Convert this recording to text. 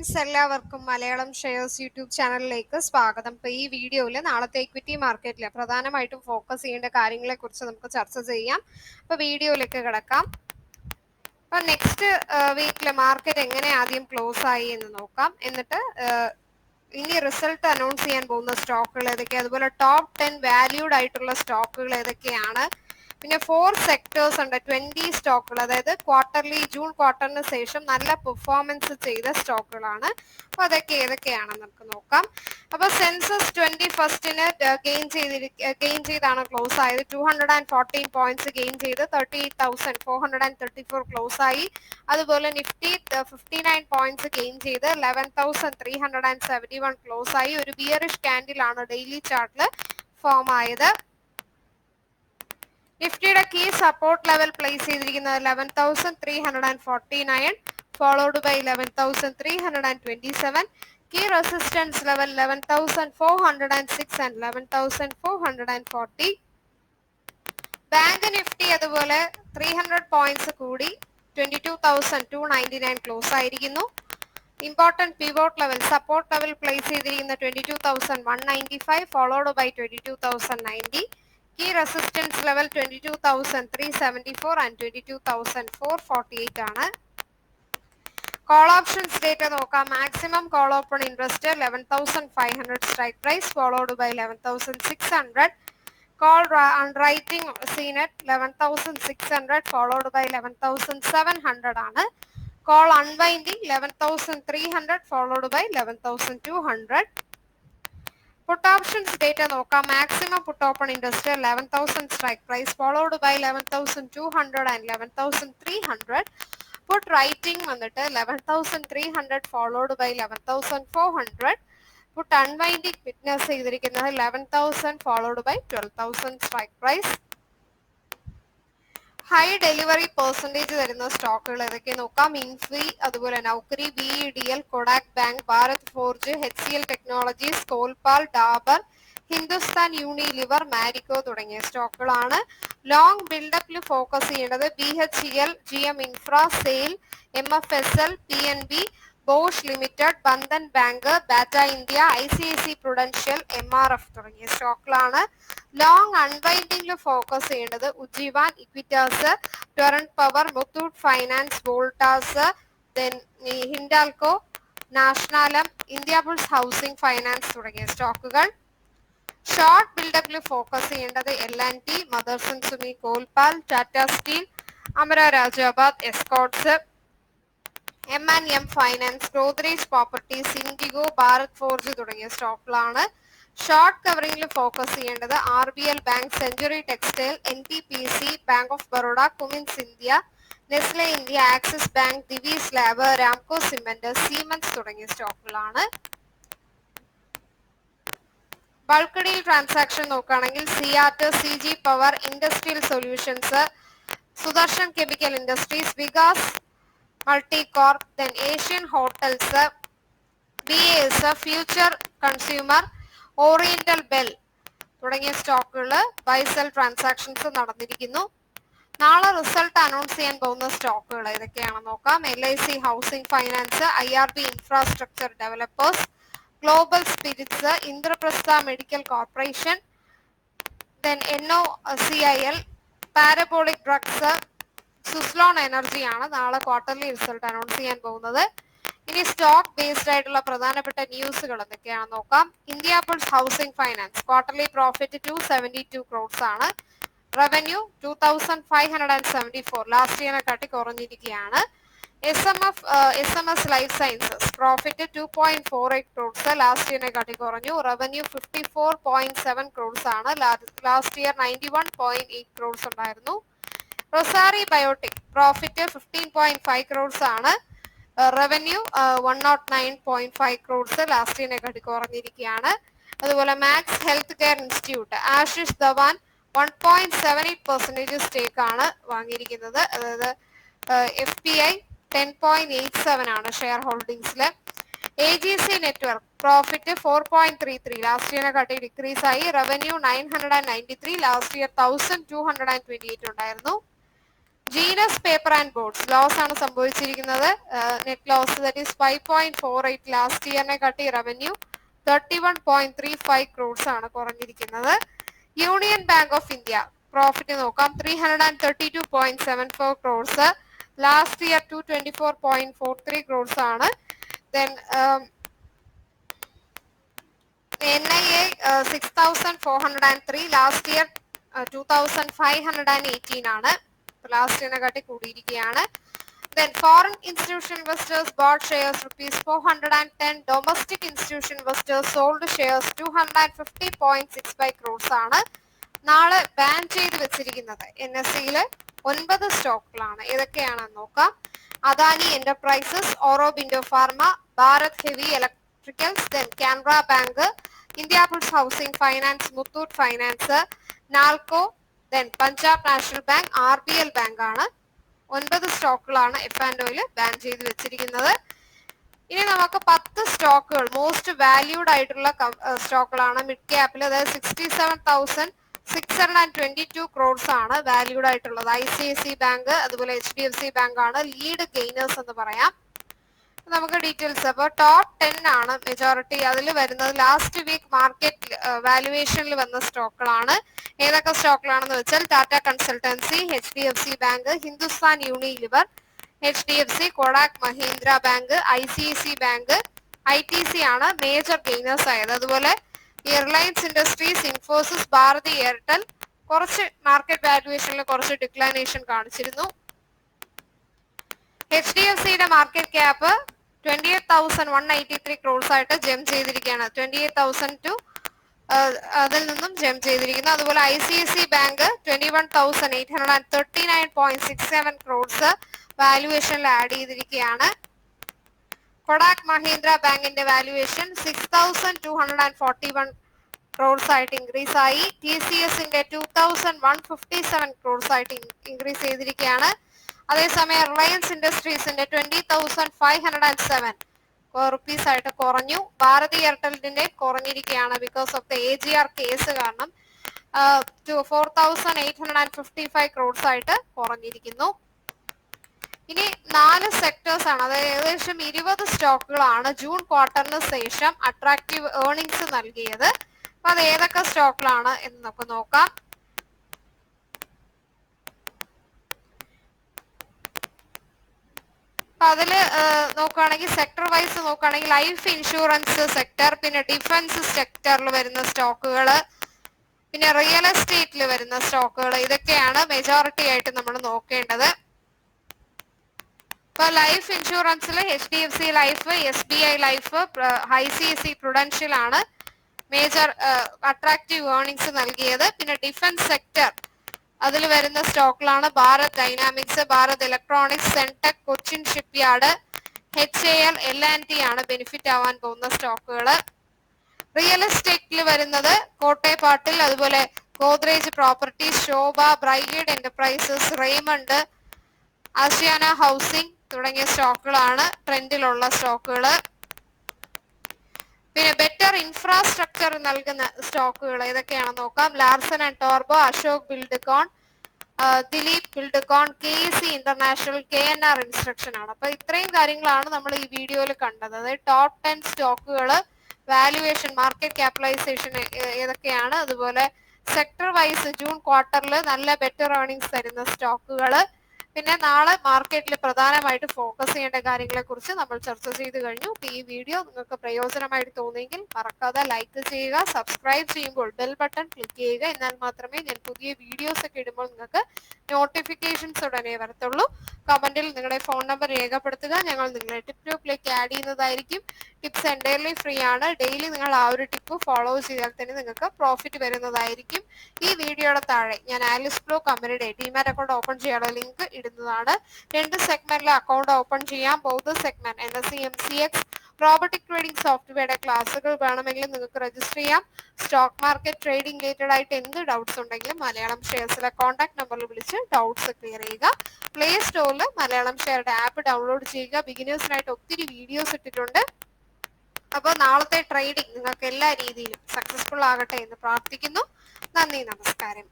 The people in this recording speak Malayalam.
ഫ്രണ്ട്സ്, എല്ലാവർക്കും മലയാളം ഷെയർസ് യൂട്യൂബ് ചാനലിലേക്ക് സ്വാഗതം. ഇപ്പോൾ ഈ വീഡിയോയിൽ നാളത്തെ ഇക്വിറ്റി മാർക്കറ്റിലെ പ്രധാനമായിട്ടും ഫോക്കസ് ചെയ്യേണ്ട കാര്യങ്ങളെ കുറിച്ച് നമുക്ക് ചർച്ച ചെയ്യാം. അപ്പോൾ വീഡിയോയിലേക്ക് കിടക്കാം. അപ്പോൾ നെക്സ്റ്റ് വീക്കിലെ മാർക്കറ്റ് എങ്ങനെ ആദ്യം ക്ലോസ് ആയി എന്ന് നോക്കാം. എന്നിട്ട് ഇനി റിസൾട്ട് അനൗൺസ് ചെയ്യാൻ പോകുന്ന സ്റ്റോക്കുകൾ ഏതൊക്കെയാണ്, അതുപോലെ ടോപ്പ് 10 വാല്യൂഡ് ആയിട്ടുള്ള സ്റ്റോക്കുകൾ ഏതൊക്കെയാണ്, പിന്നെ 4 സെക്ടേഴ്സ് ഉണ്ട്, 20 സ്റ്റോക്കുകൾ, അതായത് ജൂൺ ക്വാർട്ടറിന് ശേഷം നല്ല പെർഫോമൻസ് ചെയ്ത സ്റ്റോക്കുകളാണ്. അപ്പോൾ അതൊക്കെ ഏതൊക്കെയാണെന്ന് നമുക്ക് നോക്കാം. അപ്പോൾ സെൻസസ് 21ന് ഗെയിൻ ചെയ്താണ് ക്ലോസ് ആയത്. 214 പോയിന്റ്സ് ഗെയിൻ ചെയ്ത് 38,434 ക്ലോസ് ആയി. അതുപോലെ നിഫ്റ്റി 59 പോയിന്റ്സ് ഗെയിൻ ചെയ്ത് 11,371 ക്ലോസ് ആയി. ഒരു ബിയറിഷ് ക്യാൻഡിൽ ആണ് ഡെയിലി ചാർട്ടിൽ ഫോം ആയത്. നിഫ്റ്റിയുടെ കീ സപ്പോർട്ട് ലെവൽ പ്ലേസ് ചെയ്തിരിക്കുന്നത് 11,349, followed by 11,327. Key resistance level 11,406 and 11,440. Bank Nifty അതുപോലെ 300 പോയിന്റ്സ് കൂടി 22,299 ക്ലോസ് ആയിരിക്കുന്നു. Important pivot level support level place ചെയ്തിരിക്കുന്ന 22,195, followed by 22,090. Key resistance level 22,374 and 22,448 ആണ്. കോൾ ഓപ്ഷൻസ് ഡേറ്റ നോക്കാം. Maximum call open interest 11,500 strike price, followed by 11,600. Call writing scene at 11,600, followed by 11,700 ആണ്. Call unwinding 11,300, followed by 11,200. Put options data നോക്കാം. Maximum put open interest 11,000 strike price, followed by 11,200 and 11,300. Put writing വന്നിട്ട് 11,300, followed by 11,400. Put unwinding witness ചെയ്തിരിക്കുന്നത് 11,000, followed by 12,000 strike price. High delivery percentage തരുന്ന സ്റ്റോക്കുകൾ ഏതൊക്കെ നോക്കാം. ഇൻഫി, അതുപോലെ Naukri, BEDL, Kotak bank, Bharat forge, HCL technologies, Colpal, Dabur, Hindustan Unilever, Marico തുടങ്ങിയ സ്റ്റോക്കുകളാണ്. ലോങ് ബിൽഡപ്പിൽ ഫോക്കസ് ചെയ്യേണ്ടത് BHEL, GM infra, SAIL, MFSL, PNB, Bosch limited, Bandhan bank, Bata India, ICICI prudential, MRF തുടങ്ങിയ സ്റ്റോക്കുകളാണ്. ലോങ് അൺവൈൻഡിംഗിൽ ഫോക്കസ് ചെയ്യേണ്ടത് Ujjivan, Equitas, Torrent power, Muthoot finance, Voltas, Hindalco, നാഷണാലം, ഇന്ത്യ ബുൾസ് ഹൗസിംഗ് ഫൈനാൻസ് തുടങ്ങിയ സ്റ്റോക്കുകൾ. ഷോർട്ട് ബിൽഡപ്പിൽ ഫോക്കസ് ചെയ്യേണ്ടത് L&T, Motherson Sumi, Colpal, Tata steel, Amara രാജാബാദ്, Escorts, M&M finance, Godrej properties, IndiGo, Bharat forge തുടങ്ങിയ സ്റ്റോക്കുകളാണ്. ഷോർട്ട് കവറിംഗിൽ ഫോക്കസ് ചെയ്യേണ്ടത് RBL bank, century textile, NTPC, bank of Baroda, Cummins India, Nestle India, Axis bank, Divis lab, Ramco cement, Siemens തുടങ്ങിയ സ്റ്റോക്കുകളാണ്. ബൾക്ക് ഡീൽ ട്രാൻസാക്ഷൻ നോക്കുകയാണെങ്കിൽ Ceat, CG power, industrial solutions, Sudarshan chemical industries, Vikas multicorp, Asian hotels, BASF, future consumer, oriental bell തുടങ്ങിയ സ്റ്റോക്കുകൾ ബൈസെൽ ട്രാൻസാക്ഷൻസ് നടന്നിരിക്കുന്നു. നാളെ റിസൾട്ട് അനൗൺസ് ചെയ്യാൻ പോകുന്ന സ്റ്റോക്കുകൾ ഏതൊക്കെയാണെന്ന് നോക്കാം. LIC housing finance, IRB infrastructure developers, global spirits, Indraprastha medical corporation, NOCIL, parabolic drugs, Suzlon energy ആണ് നാളെ ക്വാർട്ടർലി റിസൾട്ട് അനൗൺസ് ചെയ്യാൻ പോകുന്നത്. ഇനി സ്റ്റോക്ക് ബേസ്ഡ് ആയിട്ടുള്ള പ്രധാനപ്പെട്ട ന്യൂസുകൾ എന്തൊക്കെയാണെന്ന് നോക്കാം. India bulls housing finance quarterly profit 272 crores ആണ്. റവന്യൂ 2,574, ലാസ്റ്റ് ഇയറിനെ കാട്ടി കുറഞ്ഞിരിക്കുകയാണ്. SMS life sciences profit 2.48 crores, last ഇയറിനെ കാട്ടി കുറഞ്ഞു. റവന്യൂ 54.7 ക്രോഡ്സ് ആണ്. ലാസ്റ്റ് ഇയർ 91.8 ക്രോഡ്സ് ഉണ്ടായിരുന്നു. റൊസാരി ബയോടെക് പ്രോഫിറ്റ് 15.5 ക്രോഡ്സ് ആണ്. റവന്യൂ 109.5 ക്രോഡ്സ്, ലാസ്റ്റ് ഇയറിനെ കാട്ടി കുറഞ്ഞിരിക്കുകയാണ്. അതുപോലെ max health care institute, Ashish Dhawan 1.78% stake ആണ് വാങ്ങിയിരിക്കുന്നത്. അതായത് FPI 10.87 ആണ് ഷെയർ ഹോൾഡിംഗ്സിൽ. AGC നെറ്റ്വർക്ക് പ്രോഫിറ്റ് 4.33, ലാസ്റ്റ് ഇയറിനെ കാട്ടി ഡിക്രീസ് ആയി. റവന്യൂ 993, ലാസ്റ്റ് ഇയർ 1,228 ഉണ്ടായിരുന്നു. Genus paper and boards loss ആണ് സംഭവിച്ചിരിക്കുന്നത്. Net loss that is 5.48 last ഇയറിനെ കാട്ടി റവന്യൂ 31.35 crores ആണ് കുറഞ്ഞിരിക്കുന്നത്. Union bank of India profit നോക്കാം, 332.74 crores, ലാസ്റ്റ് ഇയർ 224.43 crores ആണ്. ദെൻ NIA 6,403, ലാസ്റ്റ് ഇയർ 2,518 ആണ്, ലാസ്റ്റ് ഇയറിനെ കാട്ടി കൂടിയിരിക്കുകയാണ്. Then foreign institutional investors bought shares rupees 410, domestic institutional investors sold shares 250.65 crores ആണ്. നാളെ ബാൻ ചെയ്ത് വെച്ചിരിക്കുന്നത് NSE-യില് 9 സ്റ്റോക്കുകളാണ്. ഏതൊക്കെയാണെന്ന് നോക്കാം. Adani enterprises, Aurobindo pharma, Bharat heavy electricals, then Canara bank, Indiabulls housing finance, Muthoot finance, Nalco, then Punjab national bank, RBL bank ആണ്. 9 സ്റ്റോക്കുകളാണ് F&Oയിൽ ബാൻ ചെയ്ത് വെച്ചിരിക്കുന്നത്. ഇനി നമുക്ക് 10 സ്റ്റോക്കുകൾ മോസ്റ്റ് വാല്യൂഡ് ആയിട്ടുള്ള സ്റ്റോക്കുകളാണ് മിഡ് ക്യാപ്പിൽ, അതായത് 67,622 crores ആണ് വാല്യൂഡ് ആയിട്ടുള്ളത്. ICICI ബാങ്ക് അതുപോലെ HDFC ബാങ്ക് ആണ് ലീഡ് ഗെയിനേഴ്സ് എന്ന് പറയാം. നമുക്ക് ഡീറ്റെയിൽസ്, അപ്പോൾ ടോപ്പ് 10 ആണ് മെജോറിറ്റി. അതിൽ വരുന്നത് ലാസ്റ്റ് വീക്ക് മാർക്കറ്റ് വാല്യുവേഷനിൽ വന്ന സ്റ്റോക്കുകളാണ്. ഏതൊക്കെ സ്റ്റോക്കുകളാണെന്ന് വെച്ചാൽ Tata consultancy, HDFC bank, Hindustan Unilever, HDFC, Kotak Mahindra bank, ICICI bank, ITC ആണ് മേജർ ഗെയിനേഴ്സ് ആയത്. അതുപോലെ Reliance industries, Infosys, Bharti Airtel കുറച്ച് മാർക്കറ്റ് വാല്യുവേഷനിൽ കുറച്ച് ഡിക്ലൈനേഷൻ കാണിച്ചിരുന്നു. HDFCയുടെ മാർക്കറ്റ് ക്യാപ്പ് 28,183 crores ആയിട്ട് ജം ചെയ്തിരിക്കുകയാണ്. 28,000 ടു അതിൽ നിന്നും ജം ചെയ്തിരിക്കുന്നു. അതുപോലെ ICICI ബാങ്ക് 21,839.67 crores വാല്യുവേഷനിൽ ആഡ് ചെയ്തിരിക്കുകയാണ്. കൊടാക് മഹീന്ദ്ര ബാങ്കിന്റെ വാല്യുവേഷൻ 6,241 crores ആയിട്ട് ഇൻക്രീസ് ആയി. TCSന്റെ 2,157 crores ആയിട്ട് ഇൻക്രീസ് ചെയ്തിരിക്കുകയാണ്. അതേസമയം റിലയൻസ് ഇൻഡസ്ട്രീസിന്റെ 20,507 റുപ്പീസ് ആയിട്ട് കുറഞ്ഞു. ഭാരതി എയർടെലിന്റെ കുറഞ്ഞിരിക്കുകയാണ് because of the AGR case കാരണം 4,855 crores ആയിട്ട് കുറഞ്ഞിരിക്കുന്നു. ഇനി 4 സെക്ടേഴ്സ് ആണ്, അതായത് ഏകദേശം 20 സ്റ്റോക്കുകളാണ് ജൂൺ ക്വാർട്ടറിന് ശേഷം അട്രാക്റ്റീവ് ഏർണിങ്സ് നൽകിയത്. അപ്പൊ അത് ഏതൊക്കെ സ്റ്റോക്കുകളാണ് എന്ന് നമുക്ക് നോക്കാം. അതില് നോക്കുകയാണെങ്കിൽ സെക്ടർ വൈസ് നോക്കുകയാണെങ്കിൽ ലൈഫ് ഇൻഷുറൻസ് സെക്ടർ, പിന്നെ ഡിഫൻസ് സെക്ടറിൽ വരുന്ന സ്റ്റോക്കുകൾ, പിന്നെ റിയൽ എസ്റ്റേറ്റിൽ വരുന്ന സ്റ്റോക്കുകൾ, ഇതൊക്കെയാണ് മെജോറിറ്റി ആയിട്ട് നമ്മൾ നോക്കേണ്ടത്. ഇപ്പൊ ലൈഫ് ഇൻഷുറൻസിൽ HDFC life, SBI life, ICICI prudential ആണ് മേജർ അട്രാക്റ്റീവ് ഏർണിങ്സ് നൽകിയത്. പിന്നെ ഡിഫൻസ് സെക്ടർ അതിൽ വരുന്ന സ്റ്റോക്കുകളാണ് Bharat dynamics, Bharat electronics, Zentech, Cochin shipyard, HAL, L&T ആണ് ബെനിഫിറ്റ് ആവാൻ പോകുന്ന സ്റ്റോക്കുകൾ. റിയൽ എസ്റ്റേറ്റിൽ വരുന്നത് കോട്ടയപ്പാട്ടിൽ, അതുപോലെ ഗോദ്രേജ് പ്രോപ്പർട്ടീസ്, ശോഭ, ബ്രൈഗേഡ് എന്റർപ്രൈസസ്, റെയ്മണ്ട്, ആസിയാന ഹൗസിംഗ് തുടങ്ങിയ സ്റ്റോക്കുകളാണ് ട്രെൻഡിലുള്ള സ്റ്റോക്കുകൾ. പിന്നെ ബെറ്റർ ഇൻഫ്രാസ്ട്രക്ചർ നൽകുന്ന സ്റ്റോക്കുകൾ ഏതൊക്കെയാണെന്ന് നോക്കാം. ലാർസൻ ആൻഡ് ടോർബോ, Ashok buildcon, Dilip buildcon, KEC international, KNR construction ആണ്. അപ്പൊ ഇത്രയും കാര്യങ്ങളാണ് നമ്മൾ ഈ വീഡിയോയിൽ കണ്ടത്. അതായത് ടോപ്പ് 10 സ്റ്റോക്കുകൾ, വാല്യുവേഷൻ, മാർക്കറ്റ് ക്യാപിറ്റലൈസേഷൻ ഏതൊക്കെയാണ്, അതുപോലെ സെക്ടർ വൈസ് ജൂൺ ക്വാർട്ടറിൽ നല്ല ബെറ്റർ ഏർണിങ്സ് തരുന്ന സ്റ്റോക്കുകൾ, പിന്നെ നാളെ മാർക്കറ്റിൽ പ്രധാനമായിട്ട് ഫോക്കസ് ചെയ്യേണ്ട കാര്യങ്ങളെ കുറിച്ച് നമ്മൾ ചർച്ച ചെയ്ത് കഴിഞ്ഞു. ഈ വീഡിയോ നിങ്ങൾക്ക് പ്രയോജനമായിട്ട് തോന്നിയെങ്കിൽ മറക്കാതെ ലൈക്ക് ചെയ്യുക, സബ്സ്ക്രൈബ് ചെയ്യുമ്പോൾ ബെൽ ബട്ടൺ ക്ലിക്ക് ചെയ്യുക. എന്നാൽ മാത്രമേ ഞാൻ പുതിയ വീഡിയോസ് ഒക്കെ ഇടുമ്പോൾ നിങ്ങൾക്ക് നോട്ടിഫിക്കേഷൻസ് ഉടനെ വരത്തുള്ളൂ. കമന്റിൽ നിങ്ങളുടെ ഫോൺ നമ്പർ രേഖപ്പെടുത്തുക, ഞങ്ങൾ നിങ്ങളെ ടിപ്പ് ഗ്രൂപ്പിലേക്ക് ആഡ് ചെയ്യുന്നതായിരിക്കും. ടിപ്സ് എൻ്റയർലി ഫ്രീ ആണ്. ഡെയിലി നിങ്ങൾ ആ ഒരു ടിപ്പ് ഫോളോ ചെയ്താൽ തന്നെ നിങ്ങൾക്ക് പ്രോഫിറ്റ് വരുന്നതായിരിക്കും. ഈ വീഡിയോയുടെ താഴെ ഞാൻ ആലിസ് ബ്ലൂ കമ്പനിയുടെ ഡിമാറ്റ് അക്കൗണ്ട് ഓപ്പൺ ചെയ്യാനുള്ള ലിങ്ക് ഇടുന്നതാണ്. 2 സെഗ്മെന്റിലെ അക്കൗണ്ട് ഓപ്പൺ ചെയ്യാം. ബൗദ്ധ segment NSE MCX robotic trading സോഫ്റ്റ്വെയറുടെ ക്ലാസ്സുകൾ വേണമെങ്കിൽ നിങ്ങൾക്ക് രജിസ്റ്റർ ചെയ്യാം. സ്റ്റോക്ക് മാർക്കറ്റ് ട്രേഡിംഗ് റിലേറ്റഡ് ആയിട്ട് എന്ത് ഡൗട്ട്സ് ഉണ്ടെങ്കിലും മലയാളം ഷെയർസിലെ കോൺടാക്ട് നമ്പറിൽ വിളിച്ച് ഡൗട്ട്സ് ക്ലിയർ ചെയ്യുക. പ്ലേ സ്റ്റോറിൽ മലയാളം ഷെയറുടെ ആപ്പ് ഡൗൺലോഡ് ചെയ്യുക. ബിഗിനേഴ്സിനായിട്ട് ഒത്തിരി വീഡിയോസ് ഇട്ടിട്ടുണ്ട്. അപ്പോൾ നാളത്തെ ട്രേഡിംഗ് നിങ്ങൾക്ക് എല്ലാ രീതിയിലും സക്സസ്ഫുൾ ആകട്ടെ എന്ന് പ്രാർത്ഥിക്കുന്നു. നന്ദി, നമസ്കാരം.